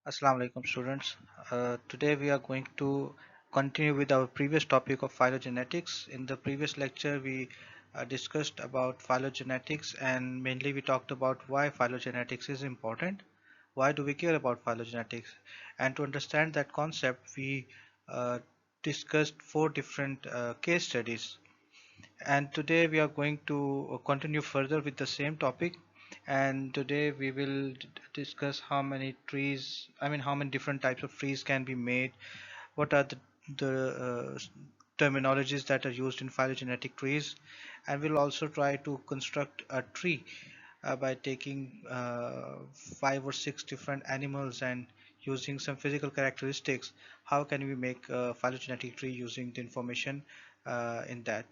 Assalamu alaikum students. Today we are going to continue with our previous topic of phylogenetics. In the previous lecture we discussed about phylogenetics, and mainly we talked about why phylogenetics is important. Why do we care about phylogenetics? And to understand that concept we uh, discussed four different case studies, and today we are going to continue further with the same topic. And today we will discuss how many trees, how many different types of trees can be made, what are the terminologies that are used in phylogenetic trees, and we'll also try to construct a tree by taking five or six different animals and using some physical characteristics. How can we make a phylogenetic tree using the information in that?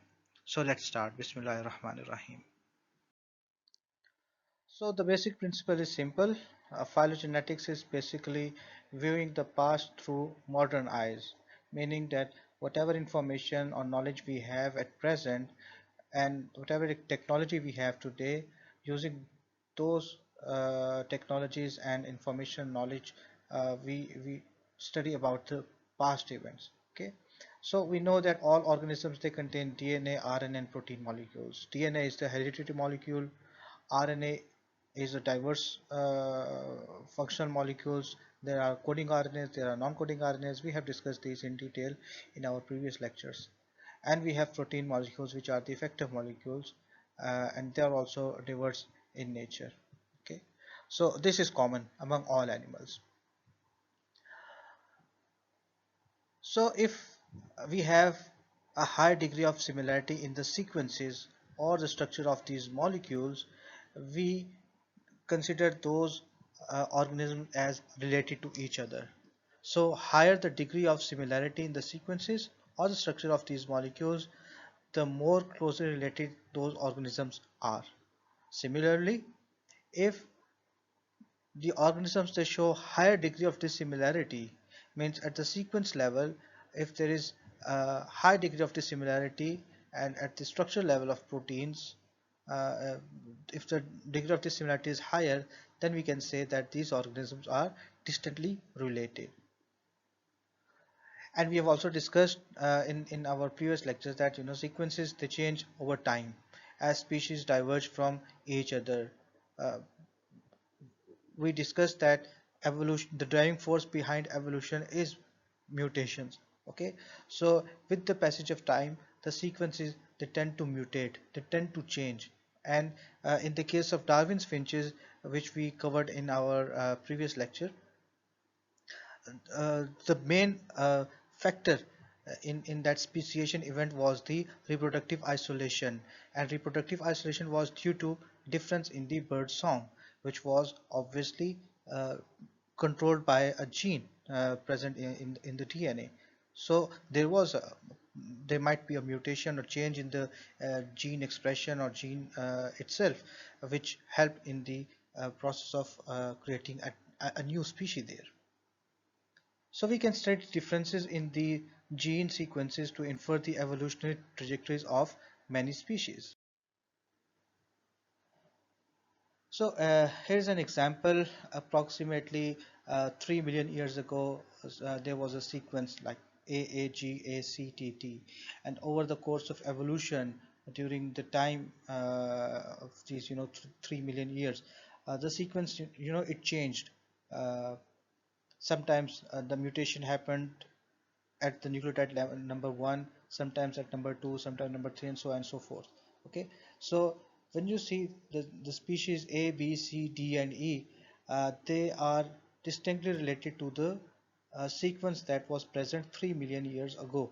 So let's start. Bismillahir Rahmanir Rahim. So the basic principle is simple. Phylogenetics is basically viewing the past through modern eyes, meaning that whatever information or knowledge we have at present and whatever technology we have today, using those technologies and information knowledge, we study about the past events. Okay, so we know that all organisms, they contain DNA, RNA, and protein molecules. DNA is the hereditary molecule. RNA is a diverse functional molecules. There are coding RNAs, there are non-coding RNAs. We have discussed these in detail in our previous lectures. And we have protein molecules, which are the effective molecules, and they are also diverse in nature. Okay, so this is common among all animals. So if we have a high degree of similarity in the sequences or the structure of these molecules, we consider those organisms as related to each other. So higher the degree of similarity in the sequences or the structure of these molecules, the more closely related those organisms are. Similarly, if the organisms, they show higher degree of dissimilarity, means at the sequence level, if there is a high degree of dissimilarity, and at the structure level of proteins, uh, if the degree of dissimilarity is higher, then we can say that these organisms are distantly related. And we have also discussed in our previous lectures that sequences, they change over time as species diverge from each other. uh, we discussed that evolution, the driving force behind evolution is mutations. Okay, so with the passage of time, the sequences, they tend to mutate, they tend to change. And in the case of Darwin's finches, which we covered in our previous lecture, the main factor in that speciation event was the reproductive isolation, and reproductive isolation was due to difference in the bird song, which was obviously uh, controlled by a gene present in the DNA. So there might be a mutation or change in the gene expression or gene itself, which helped in the process of creating a new species there. So we can study differences in the gene sequences to infer the evolutionary trajectories of many species. So here's an example. Approximately 3 million years ago, there was a sequence like AAGACTT, and over the course of evolution, during the time of these 3 million years, the sequence, it changed. Uh, Sometimes the mutation happened at the nucleotide level number one, sometimes at number two, sometimes number three, and so on and so forth. Okay, so when you see the species A, B, C, D, and E, they are distinctly related to the sequence that was present 3 million years ago.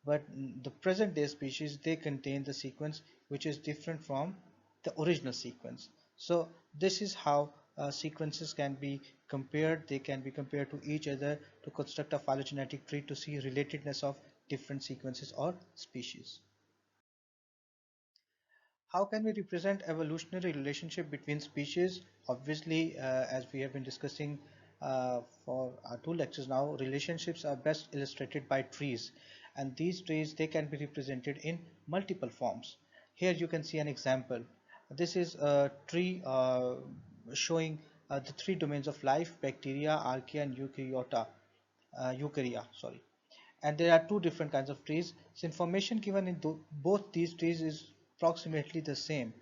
But the present day species, they contain the sequence which is different from the original sequence. So this is how sequences can be compared. They can be compared to each other to construct a phylogenetic tree to see relatedness of different sequences or species. How can we represent evolutionary relationship between species? Obviously, as we have been discussing for our two lectures now, relationships are best illustrated by trees, and these trees, they can be represented in multiple forms. Here you can see an example. This is a tree showing the three domains of life: bacteria, archaea, and eukarya. Sorry. And there are two different kinds of trees. So information given in both these trees is approximately the same.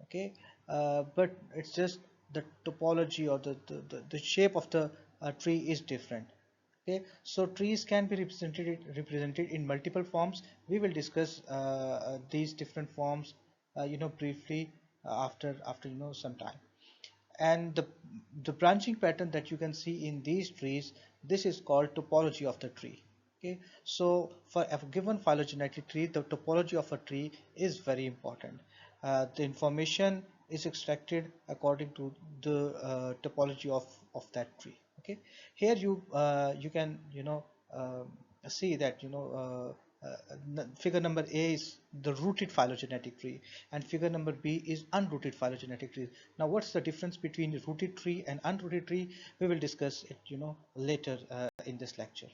Okay, but it's just the topology or the shape of the tree is different. Okay, so trees can be represented in multiple forms. We will discuss these different forms briefly after some time. And the branching pattern that you can see in these trees, this is called topology of the tree. Okay, so for a given phylogenetic tree, the topology of a tree is very important. The information is extracted according to the topology of that tree. Okay, here you can uh, see that figure number A is the rooted phylogenetic tree, and figure number B is unrooted phylogenetic tree. Now, what's the difference between rooted tree and unrooted tree? We will discuss it, later in this lecture.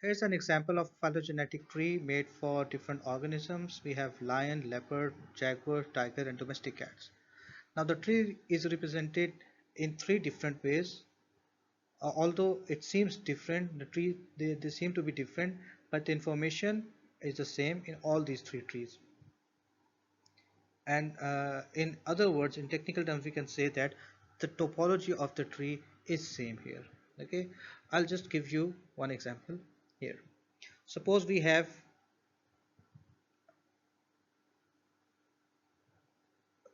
Here's an example of phylogenetic tree made for different organisms. We have lion, leopard, jaguar, tiger, and domestic cats. Now, the tree is represented in three different ways. Although it seems different, the tree they seem to be different, but the information is the same in all these three trees. And in other words, in technical terms, we can say that the topology of the tree is same here. Okay, I'll just give you one example here. Suppose we have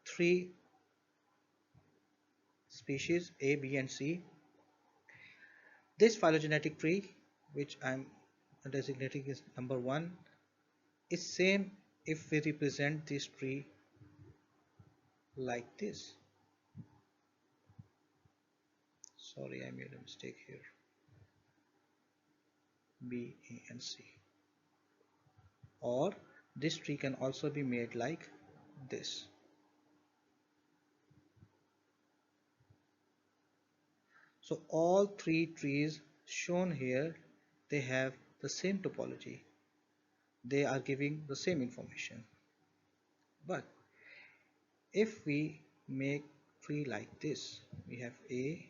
three species A, B, and C. This phylogenetic tree, which I'm designating as number one, is same if we represent this tree like this. Sorry, I made a mistake here. B, A, and C. Or this tree can also be made like this. So all three trees shown here, they have the same topology. They are giving the same information. But if we make tree like this, we have A,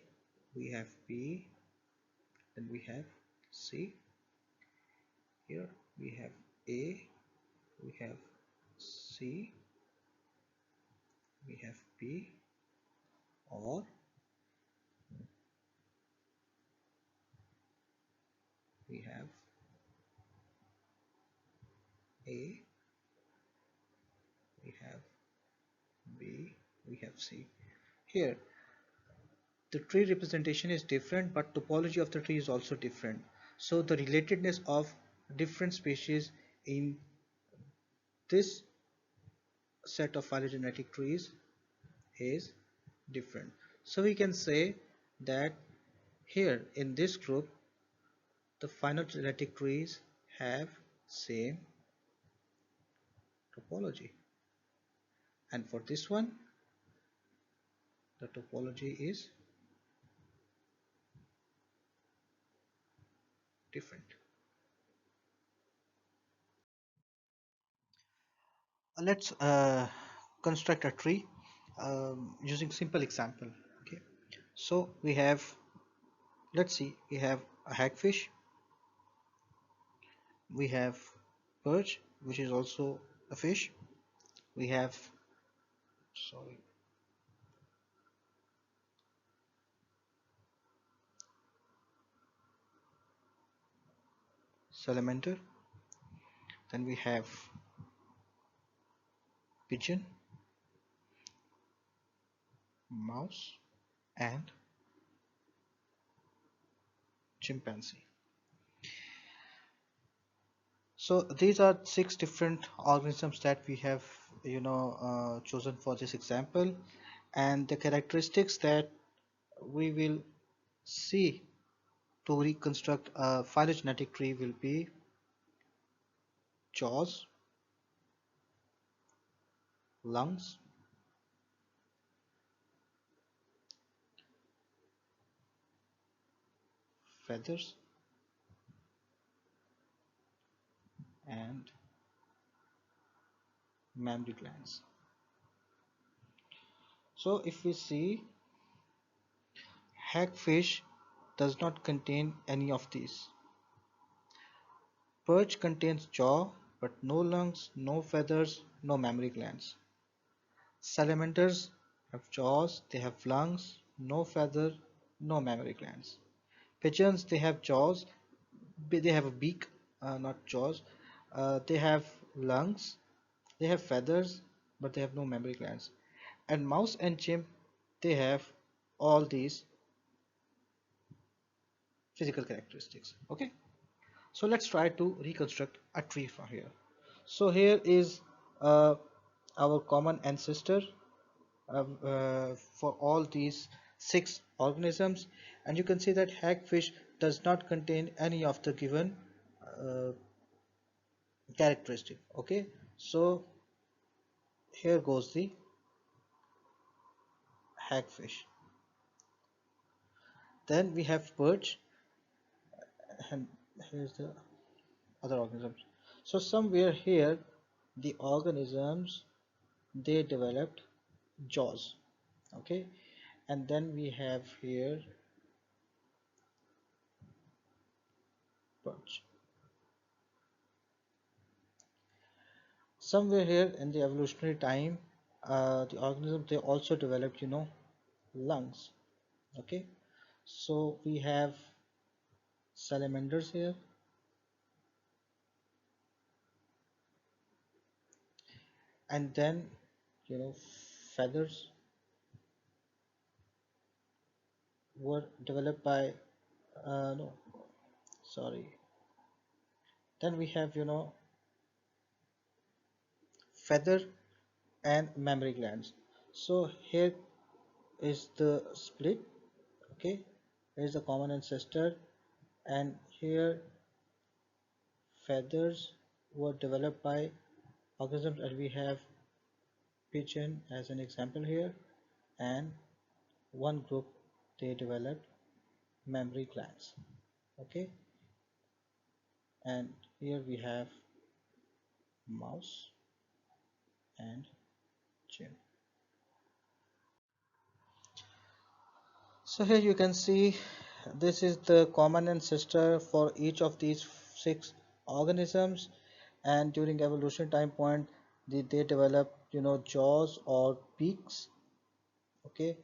we have B, then we have C. Here we have A, we have C, we have B, or we have A, we have B, we have C. Here the tree representation is different, but topology of the tree is also different. So the relatedness of different species in this set of phylogenetic trees is different. So we can say that here in this group the phylogenetic trees have same topology, and for this one the topology is different. Let's construct a tree using simple example. Okay, so we have, let's see, we have a hagfish, we have perch, which is also a fish, we have, sorry, salamander, then we have pigeon, mouse, and chimpanzee. So these are six different organisms that we have chosen for this example, and the characteristics that we will see to reconstruct a phylogenetic tree will be jaws, lungs, feathers, and mammary glands. So if we see, hagfish does not contain any of these. Perch contains jaw but no lungs, no feathers, no mammary glands. Salamanders have jaws, they have lungs, no feather, no mammary glands. Pigeons, they have jaws, they have a beak, not jaws. They have lungs, they have feathers, but they have no mammary glands. And mouse and chimp, they have all these physical characteristics. Okay, so let's try to reconstruct a tree from here. So here is uh, our common ancestor for all these six organisms, and you can see that hagfish does not contain any of the given uh, characteristic. Okay, so here goes the hagfish. Then we have perch, and here's the other organisms. So somewhere here the organisms, they developed jaws. Okay, and then we have here perch. Somewhere here in the evolutionary time, the organism, they also developed, lungs. Okay, so we have salamanders here, and then feathers were developed by no, sorry. Then we have feather and mammary glands. So here is the split. Okay, here is the common ancestor, and here feathers were developed by organisms, and we have pigeon as an example here, and one group, they developed mammary glands. Okay, and here we have mouse and chimp. So here you can see this is the common ancestor for each of these six organisms, and during evolution time point, they developed jaws or beaks. Okay,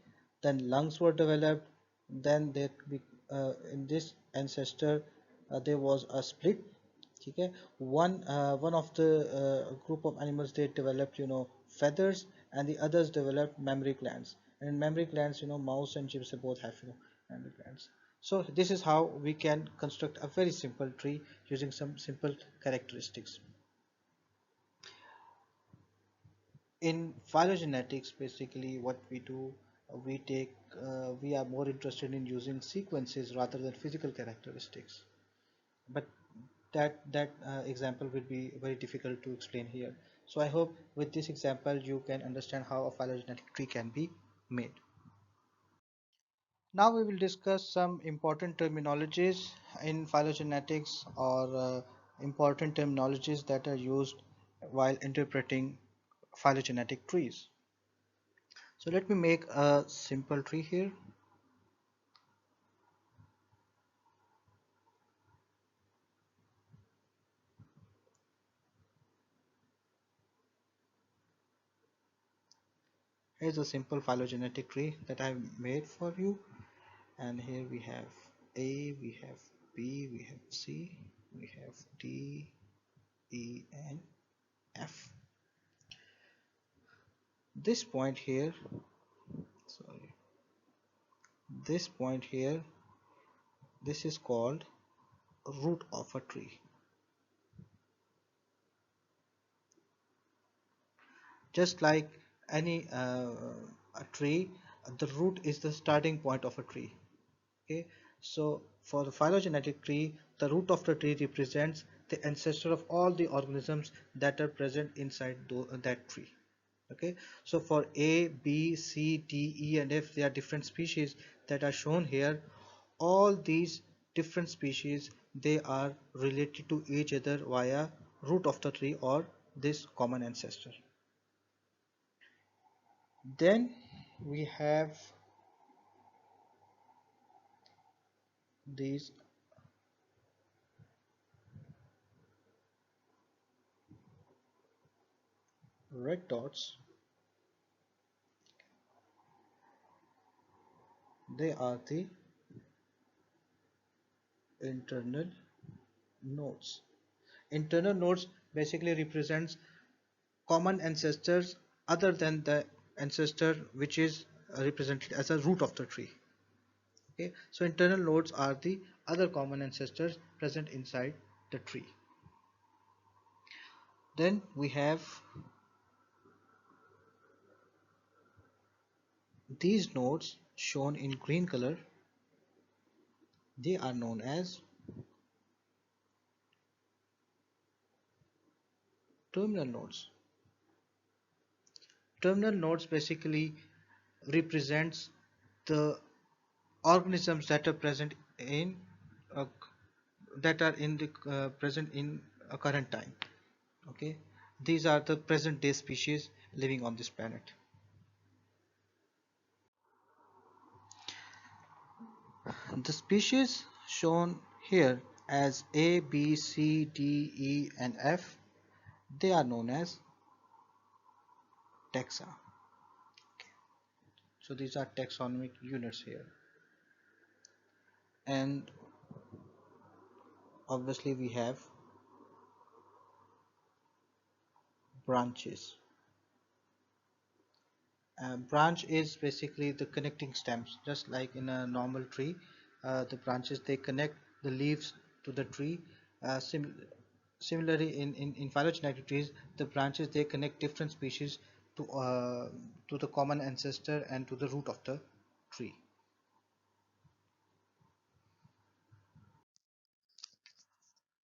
then lungs were developed. Then in this ancestor, there was a split. Okay, one of the group of animals, they developed feathers, and the others developed mammary glands. And in mammary glands, mouse and chimps, they both have mammary glands. So this is how we can construct a very simple tree using some simple characteristics. In phylogenetics, basically what we do, we are more interested in using sequences rather than physical characteristics, but that example will be very difficult to explain here. So I hope with this example you can understand how a phylogenetic tree can be made. Now we will discuss some important terminologies in phylogenetics, or important terminologies that are used while interpreting phylogenetic trees. So let me make a simple tree here. Here's a simple phylogenetic tree that I've made for you. And here we have A, we have B, we have C, we have D, E, and F. This point here, sorry, this point here, this is called root of a tree. Just like any a tree, the root is the starting point of a tree. Okay, so for the phylogenetic tree, the root of the tree represents the ancestor of all the organisms that are present inside that tree. Okay, so for A, B, C, D, E, and F, there are different species that are shown here. All these different species, they are related to each other via root of the tree, or this common ancestor. Then we have these red dots. They are the internal nodes. Internal nodes basically represents common ancestors other than the ancestor which is represented as a root of the tree. Okay, so internal nodes are the other common ancestors present inside the tree. Then we have these nodes shown in green color. They are known as terminal nodes. Terminal nodes basically represents the organisms that are present in uh, that are in the present in a current time. Okay, these are the present day species living on this planet. The species shown here as A, B, C, D, E and F, they are known as taxa. So these are taxonomic units here, and obviously we have branches. Branch is basically the connecting stems, just like in a normal tree. The branches, they connect the leaves to the tree. Similarly, in phylogenetic trees, the branches, they connect different species to the common ancestor and to the root of the tree.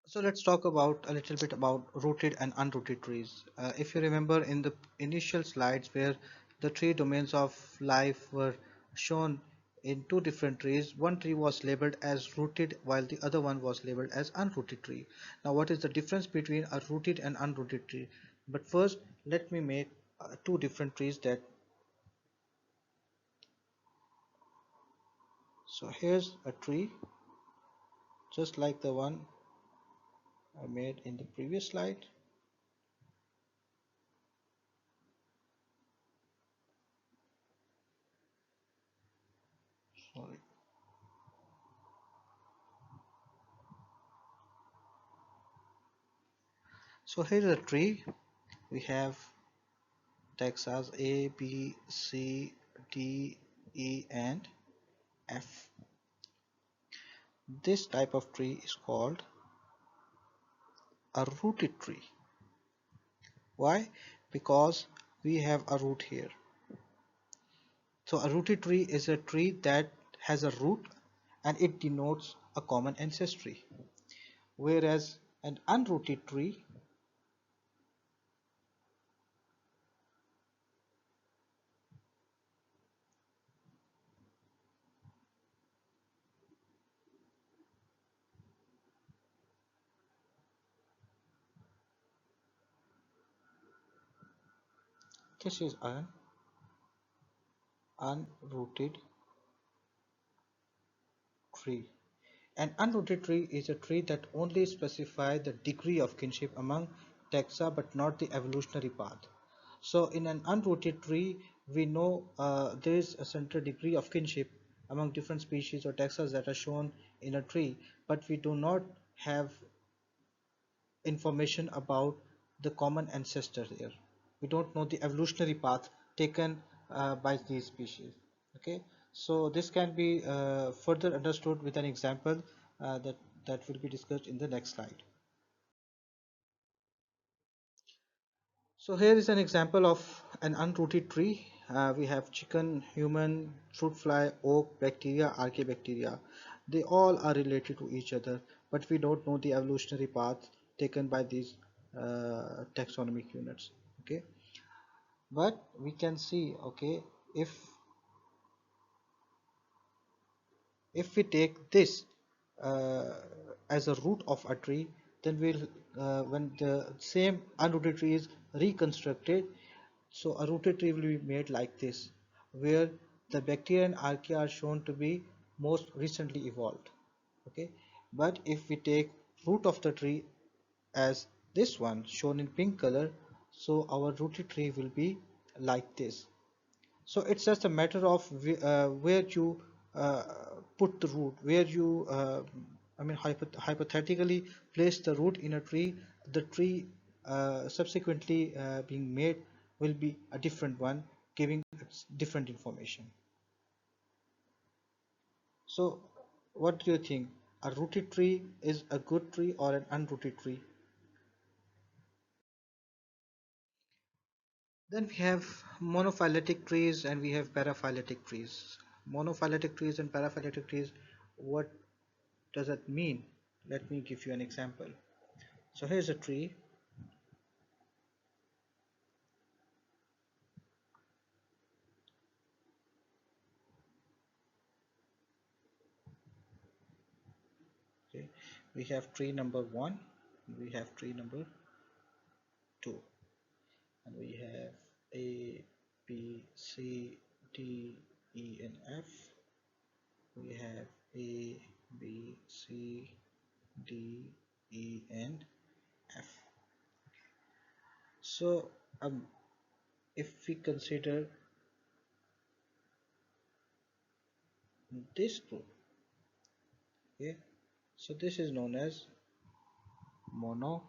So let's talk about a little bit about rooted and unrooted trees. If you remember in the initial slides where the three domains of life were shown in two different trees, one tree was labeled as rooted while the other one was labeled as unrooted tree. Now what is the difference between a rooted and unrooted tree? But first let me make two different trees that, so here's a tree just like the one I made in the previous slide. Sorry. So here's a tree. We have taxas A, B, C, D, E and F. This type of tree is called a rooted tree. Why? Because we have a root here. So a rooted tree is a tree that has a root and it denotes a common ancestry. Whereas an unrooted tree, this is an unrooted tree. An unrooted tree is a tree that only specifies the degree of kinship among taxa but not the evolutionary path. So in an unrooted tree, we know there is a central degree of kinship among different species or taxa that are shown in a tree, but we do not have information about the common ancestor there. We don't know the evolutionary path taken by these species. Okay, so this can be further understood with an example that will be discussed in the next slide. So here is an example of an unrooted tree. We have chicken, human, fruit fly, oak, bacteria, archaebacteria. They all are related to each other, but we don't know the evolutionary path taken by these taxonomic units. Okay, but we can see, okay, if we take this uh, as a root of a tree, then we'll when the same unrooted tree is reconstructed, so a rooted tree will be made like this. where the bacteria and archaea are shown to be most recently evolved. Okay, but if we take root of the tree as this one shown in pink color, so our rooted tree will be like this. So it's just a matter of where you uh, put the root, where you I mean hypothetically place the root in a tree. The tree subsequently being made will be a different one, giving different information. So what do you think, a rooted tree is a good tree or an unrooted tree? Then we have monophyletic trees and we have paraphyletic trees. Monophyletic trees and paraphyletic trees, what does that mean? Let me give you an example. So here's a tree. Okay, we have tree number one, we have tree number two, and we have A, B, C, D, E, and F. We have A, B, C, D, E, and F. So if we consider this group, okay, so this is known as monophyletic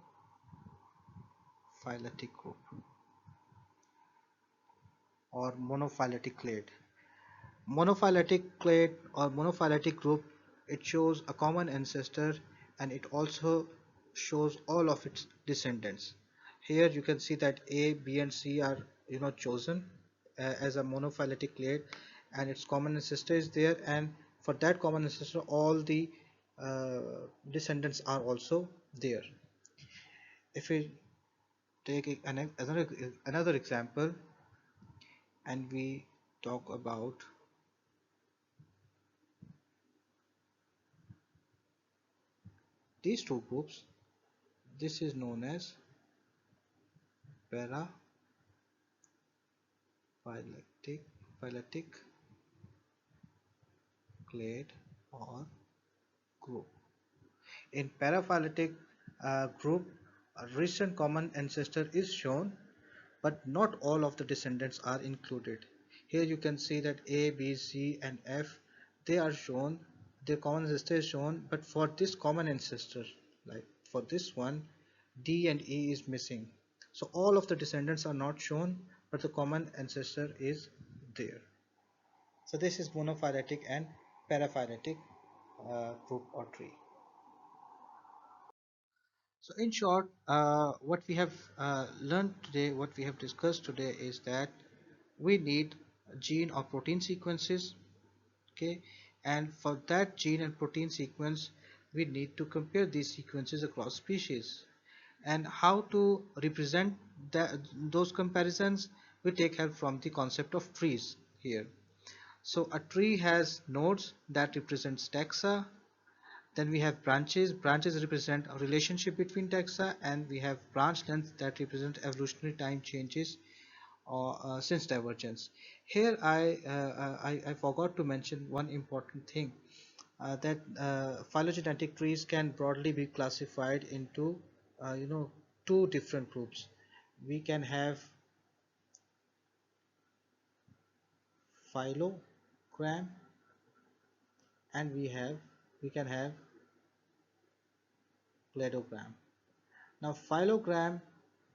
group or monophyletic clade. Monophyletic clade or monophyletic group, it shows a common ancestor and it also shows all of its descendants. Here you can see that A, B, and C are chosen as a monophyletic clade, and its common ancestor is there, and for that common ancestor all the uh, descendants are also there. If we take another example and we talk about these two groups, this is known as paraphyletic phyletic clade or group. In paraphyletic group, a recent common ancestor is shown, but not all of the descendants are included. Here you can see that A, B, C, and F, they are shown, their common ancestor is shown, but for this common ancestor, like for this one, D and E is missing. So all of the descendants are not shown, but the common ancestor is there. So this is monophyletic and paraphyletic group or tree. So in short, what we have learned today, what we have discussed today is that we need gene or protein sequences, okay, and for that gene and protein sequence, we need to compare these sequences across species. And how to represent those comparisons, we take help from the concept of trees here. So a tree has nodes that represents taxa, then we have branches. Branches represent a relationship between taxa, and we have branch lengths that represent evolutionary time changes or since divergence. Here I forgot to mention one important thing, that phylogenetic trees can broadly be classified into two different groups. We can have phylogram, and we can have cladogram. Now phylogram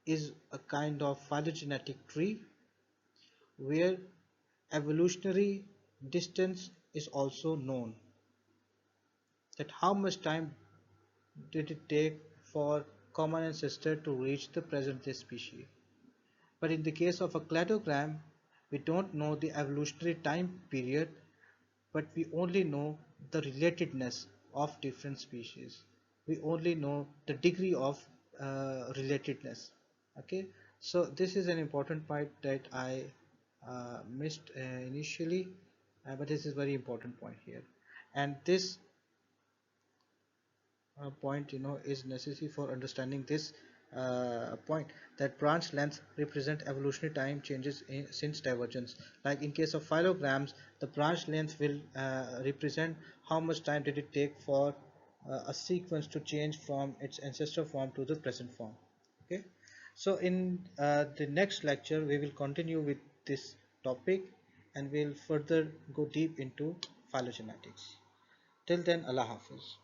is a kind of phylogenetic tree where evolutionary distance is also known, that how much time did it take for common ancestor to reach the present day species. But in the case of a cladogram, we don't know the evolutionary time period, but we only know the relatedness of different species. We only know the degree of relatedness. Okay, so this is an important point that I missed initially, but this is very important point here, and this point is necessary for understanding this point that branch lengths represent evolutionary time changes since divergence. Like in case of phylograms, the branch length will represent how much time did it take for a sequence to change from its ancestor form to the present form. Okay, so in the next lecture we will continue with this topic and we'll further go deep into phylogenetics. Till then, Allah Hafiz.